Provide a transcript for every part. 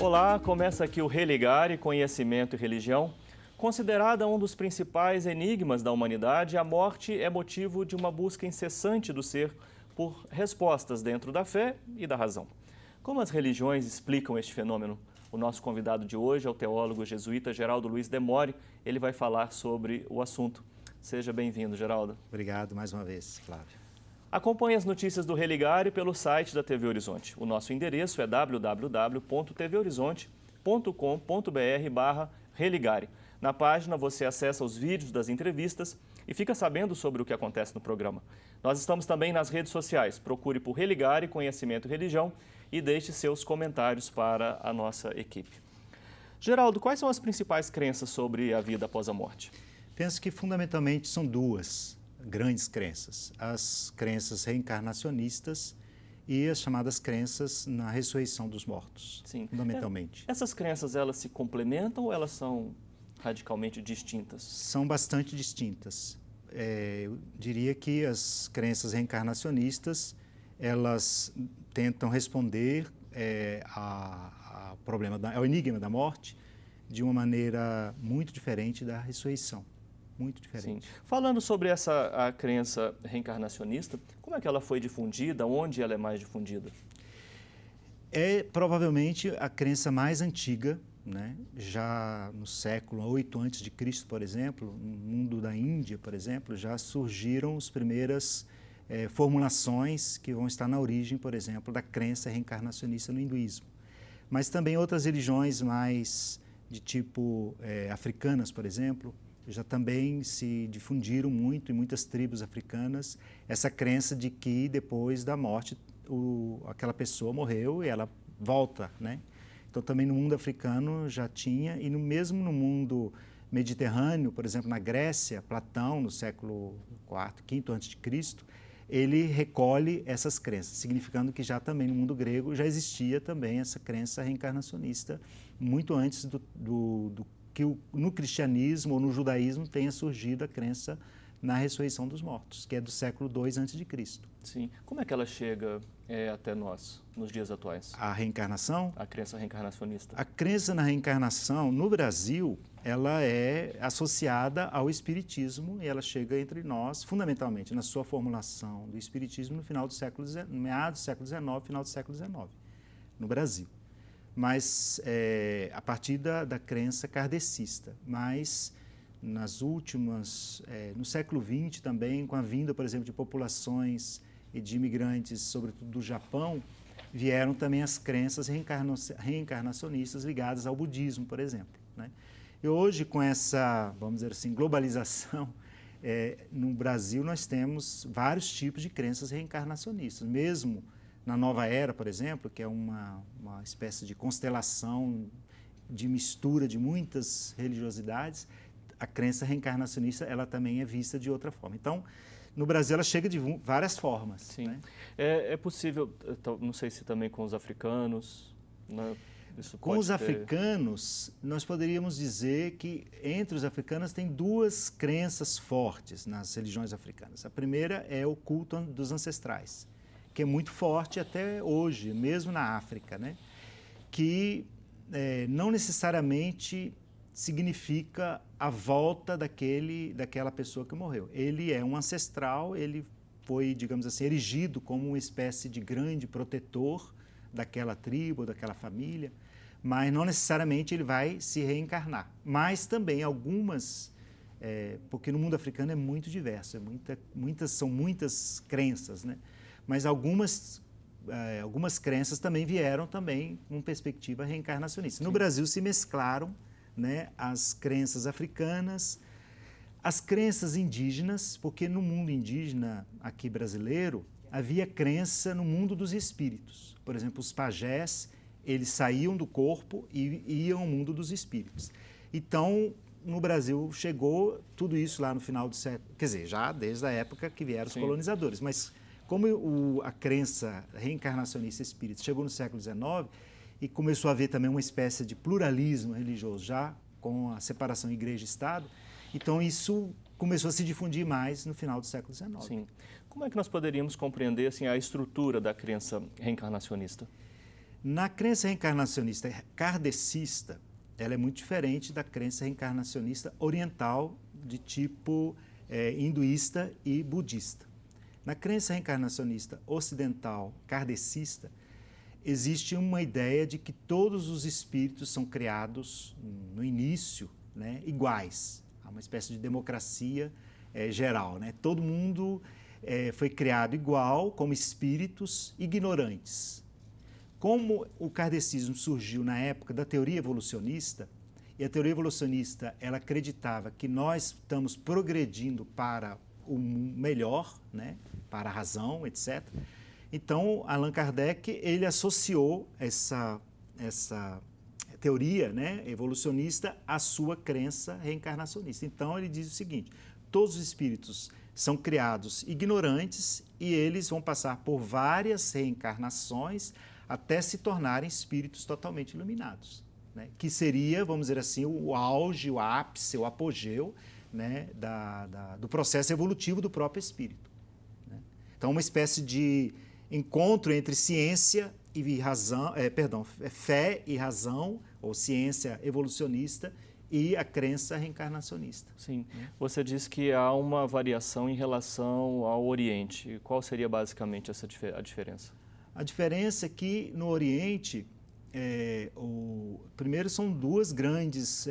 Olá, começa aqui o Religare, Conhecimento e Religião. Considerada um dos principais enigmas da humanidade, a morte é motivo de uma busca incessante do ser por respostas dentro da fé e da razão. Como as religiões explicam este fenômeno? O nosso convidado de hoje é o teólogo jesuíta Geraldo Luiz de Mori. Ele vai falar sobre o assunto. Seja bem-vindo, Geraldo. Obrigado mais uma vez, Flávio. Acompanhe as notícias do Religare pelo site da TV Horizonte. O nosso endereço é www.tvhorizonte.com.br/religare. Na página você acessa os vídeos das entrevistas e fica sabendo sobre o que acontece no programa. Nós estamos também nas redes sociais. Procure por Religare, Conhecimento e Religião e deixe seus comentários para a nossa equipe. Geraldo, quais são as principais crenças sobre a vida após a morte? Penso que fundamentalmente são duas grandes crenças. As crenças reencarnacionistas e as chamadas crenças na ressurreição dos mortos, Sim. fundamentalmente. Essas crenças, elas se complementam ou elas são radicalmente distintas? São bastante distintas. Eu diria que as crenças reencarnacionistas, elas tentam responder ao enigma da morte de uma maneira muito diferente da ressurreição. Muito diferente. Sim. Falando sobre a crença reencarnacionista, como é que ela foi difundida? Onde ela é mais difundida? É provavelmente a crença mais antiga, né? Já no século 8 a.C., por exemplo, no mundo da Índia, por exemplo, já surgiram as primeiras formulações que vão estar na origem, por exemplo, da crença reencarnacionista no hinduísmo. Mas também outras religiões mais de tipo africanas, por exemplo, já também se difundiram muito em muitas tribos africanas essa crença de que depois da morte aquela pessoa morreu e ela volta, né? Então também no mundo africano já tinha, e mesmo no mundo mediterrâneo, por exemplo, na Grécia, Platão, no século IV, V a.C., ele recolhe essas crenças, significando que já também no mundo grego já existia também essa crença reencarnacionista, muito antes que no cristianismo ou no judaísmo tenha surgido a crença na ressurreição dos mortos, que é do século II a.C. Sim. Como é que ela chega até nós, nos dias atuais? A reencarnação? A crença reencarnacionista. A crença na reencarnação, no Brasil, ela é associada ao espiritismo e ela chega entre nós, fundamentalmente, na sua formulação do espiritismo no meados do século XIX, final do século XIX, no Brasil. Mas a partir da crença kardecista. Mas nas últimas, no século XX também, com a vinda, por exemplo, de populações e de imigrantes, sobretudo do Japão, vieram também as crenças reencarnacionistas ligadas ao budismo, por exemplo, né? E hoje, com essa, vamos dizer assim, globalização, no Brasil nós temos vários tipos de crenças reencarnacionistas, mesmo na Nova Era, por exemplo, que é uma espécie de constelação de mistura de muitas religiosidades, a crença reencarnacionista ela também é vista de outra forma. Então, no Brasil ela chega de várias formas. Sim. Né? É possível, não sei se também com os africanos, né? Com os africanos, nós poderíamos dizer que entre os africanos tem duas crenças fortes nas religiões africanas. A primeira é o culto dos ancestrais, que é muito forte até hoje, mesmo na África, né? Que não necessariamente significa a volta daquela pessoa que morreu. Ele é um ancestral, ele foi, digamos assim, erigido como uma espécie de grande protetor daquela tribo, daquela família, mas não necessariamente ele vai se reencarnar. Mas também algumas, porque no mundo africano é muito diverso, são muitas crenças, né? Mas algumas crenças também vieram também com perspectiva reencarnacionista. No Brasil se mesclaram, né, as crenças africanas, as crenças indígenas, porque no mundo indígena aqui brasileiro havia crença no mundo dos espíritos. Por exemplo, os pajés, eles saíam do corpo e iam ao mundo dos espíritos. Então, no Brasil chegou tudo isso lá no final do século, quer dizer, já desde a época que vieram os colonizadores, mas como a crença reencarnacionista espírita chegou no século XIX e começou a haver também uma espécie de pluralismo religioso já com a separação igreja-estado, então isso começou a se difundir mais no final do século XIX. Sim. Como é que nós poderíamos compreender assim, a estrutura da crença reencarnacionista? Na crença reencarnacionista kardecista, ela é muito diferente da crença reencarnacionista oriental de tipo hinduísta e budista. Na crença reencarnacionista ocidental kardecista, existe uma ideia de que todos os espíritos são criados no início, né, iguais. Há uma espécie de democracia geral, né? Todo mundo foi criado igual, como espíritos ignorantes. Como o kardecismo surgiu na época da teoria evolucionista, e a teoria evolucionista ela acreditava que nós estamos progredindo para o melhor, né, para a razão, etc. Então, Allan Kardec ele associou essa teoria, né, evolucionista à sua crença reencarnacionista. Então, ele diz o seguinte: todos os espíritos são criados ignorantes e eles vão passar por várias reencarnações até se tornarem espíritos totalmente iluminados, né? Que seria, vamos dizer assim, o auge, o ápice, o apogeu, né, do processo evolutivo do próprio espírito, né? Então, uma espécie de encontro entre ciência e razão, fé e razão, ou ciência evolucionista, e a crença reencarnacionista. Sim. Você disse que há uma variação em relação ao Oriente. Qual seria basicamente a diferença? A diferença é que no Oriente, primeiro são duas grandes,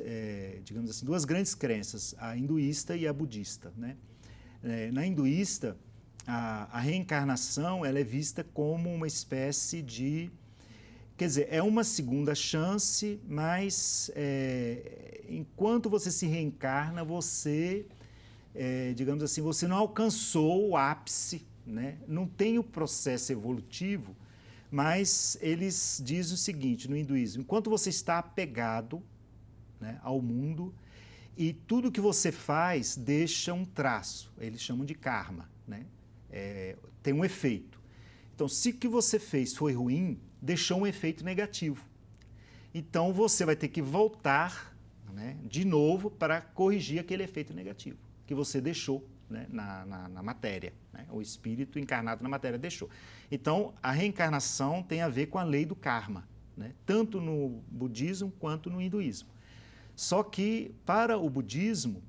digamos assim, duas grandes crenças, a hinduísta e a budista, né? Na hinduísta, a reencarnação ela é vista como uma espécie de, quer dizer, é uma segunda chance, mas enquanto você se reencarna, você, digamos assim, você não alcançou o ápice, né? Não tem o processo evolutivo, mas eles dizem o seguinte no hinduísmo: enquanto você está apegado, né, ao mundo, e tudo que você faz deixa um traço, eles chamam de karma, né? Tem um efeito. Então, se o que você fez foi ruim, deixou um efeito negativo. Então, você vai ter que voltar, né, de novo para corrigir aquele efeito negativo que você deixou, né, na matéria, né? O espírito encarnado na matéria deixou. Então, a reencarnação tem a ver com a lei do karma, né? Tanto no budismo quanto no hinduísmo. Só que, para o budismo,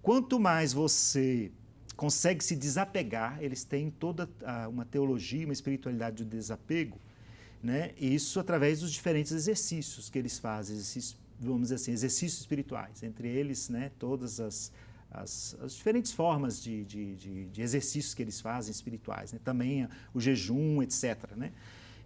quanto mais você consegue se desapegar, eles têm toda uma teologia, uma espiritualidade do desapego, né? Isso através dos diferentes exercícios que eles fazem, vamos dizer assim, exercícios espirituais, entre eles, né, todas as diferentes formas de exercícios que eles fazem espirituais, né? Também o jejum, etc., né?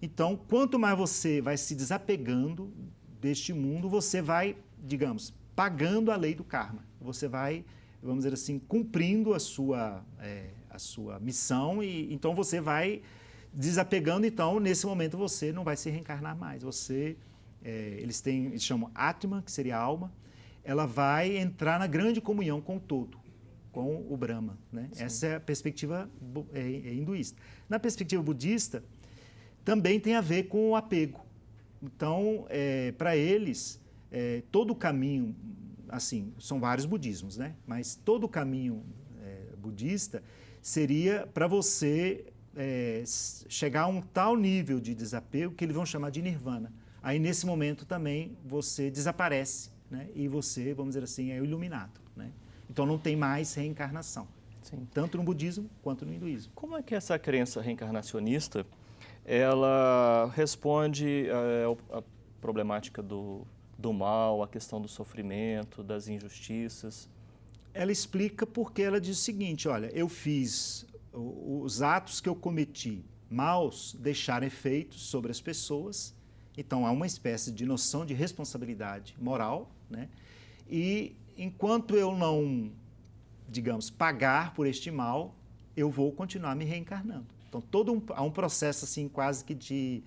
Então, quanto mais você vai se desapegando deste mundo, você vai, digamos, pagando a lei do karma. Você vai, vamos dizer assim, cumprindo a sua missão, e então você vai desapegando. Então, nesse momento, você não vai se reencarnar mais. Você, eles chamam Atma, que seria a alma, ela vai entrar na grande comunhão com o todo, com o Brahma, né? Essa é a perspectiva hinduísta. Na perspectiva budista, também tem a ver com o apego. Então, para eles, todo o caminho, assim, são vários budismos, né? Mas todo o caminho budista seria para você chegar a um tal nível de desapego que eles vão chamar de nirvana. Aí, nesse momento, também você desaparece, né? E você, vamos dizer assim, é iluminado, né? Então, não tem mais reencarnação. Sim. Tanto no budismo quanto no hinduísmo. Como é que essa crença reencarnacionista ela responde à problemática do mal, à questão do sofrimento, das injustiças? Ela explica porque ela diz o seguinte: olha, eu fiz os atos que eu cometi maus, deixaram efeitos sobre as pessoas, então há uma espécie de noção de responsabilidade moral, né? E enquanto eu não, digamos, pagar por este mal, eu vou continuar me reencarnando. Então, há um processo assim, quase que de,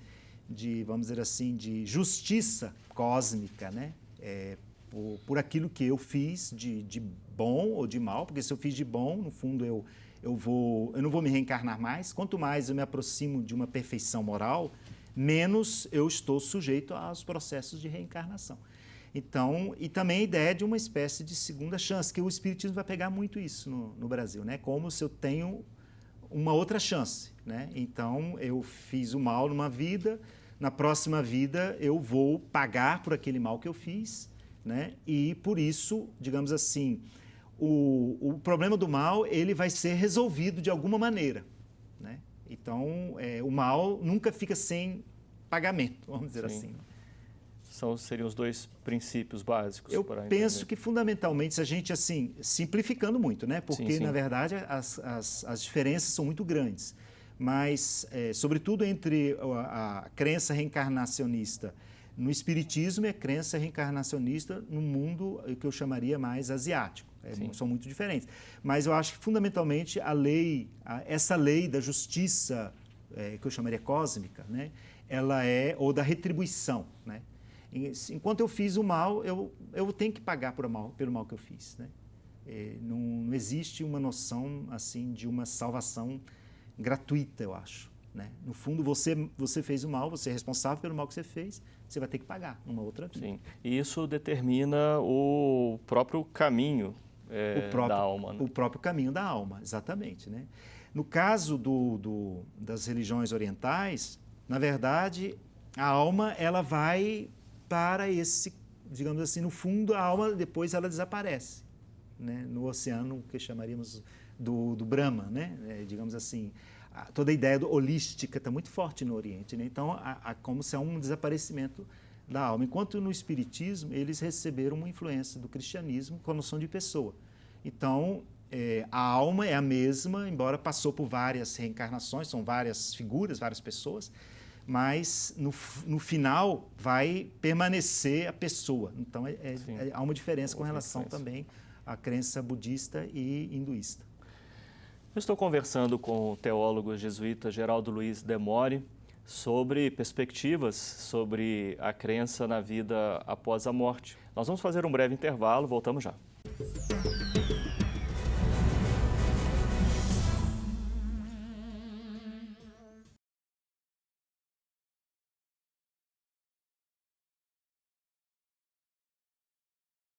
vamos dizer assim, de justiça cósmica, né? Por aquilo que eu fiz de bom ou de mal, porque se eu fiz de bom, no fundo eu não vou me reencarnar mais. Quanto mais eu me aproximo de uma perfeição moral, menos eu estou sujeito aos processos de reencarnação. Então, e também a ideia de uma espécie de segunda chance, que o Espiritismo vai pegar muito isso no Brasil, né? Como se eu tenho uma outra chance, né? Então, eu fiz o mal numa vida, na próxima vida eu vou pagar por aquele mal que eu fiz, né? E por isso, digamos assim, o problema do mal ele vai ser resolvido de alguma maneira, né? Então, o mal nunca fica sem pagamento, vamos dizer assim. Seriam os dois princípios básicos. Eu penso que, fundamentalmente, se a gente, assim, simplificando muito, né? Porque, na verdade, as diferenças são muito grandes. Mas, sobretudo, entre a crença reencarnacionista no Espiritismo e a crença reencarnacionista no mundo que eu chamaria mais asiático. São muito diferentes. Mas eu acho que, fundamentalmente, essa lei da justiça, que eu chamaria cósmica, né? Ela ou da retribuição, né? Enquanto eu fiz o mal, eu tenho que pagar pelo mal que eu fiz, né? Não existe uma noção assim de uma salvação gratuita, eu acho, né? No fundo, você fez o mal, você é responsável pelo mal que você fez, você vai ter que pagar numa outra vida. Sim, e isso determina o próprio caminho da alma. Né? O próprio caminho da alma, exatamente, né? No caso das religiões orientais, na verdade, a alma ela vai para digamos assim, no fundo, a alma depois ela desaparece, né? No oceano que chamaríamos do Brahma, né? Digamos assim, toda a ideia holística está muito forte no Oriente, né? Então, como se há um desaparecimento da alma. Enquanto no Espiritismo, eles receberam uma influência do cristianismo com a noção de pessoa. Então, a alma é a mesma, embora passou por várias reencarnações, são várias figuras, várias pessoas, mas no final vai permanecer a pessoa. Então, há uma diferença com relação também à crença budista e hinduísta. Eu estou conversando com o teólogo jesuíta Geraldo Luiz Demore sobre perspectivas sobre a crença na vida após a morte. Nós vamos fazer um breve intervalo, voltamos já.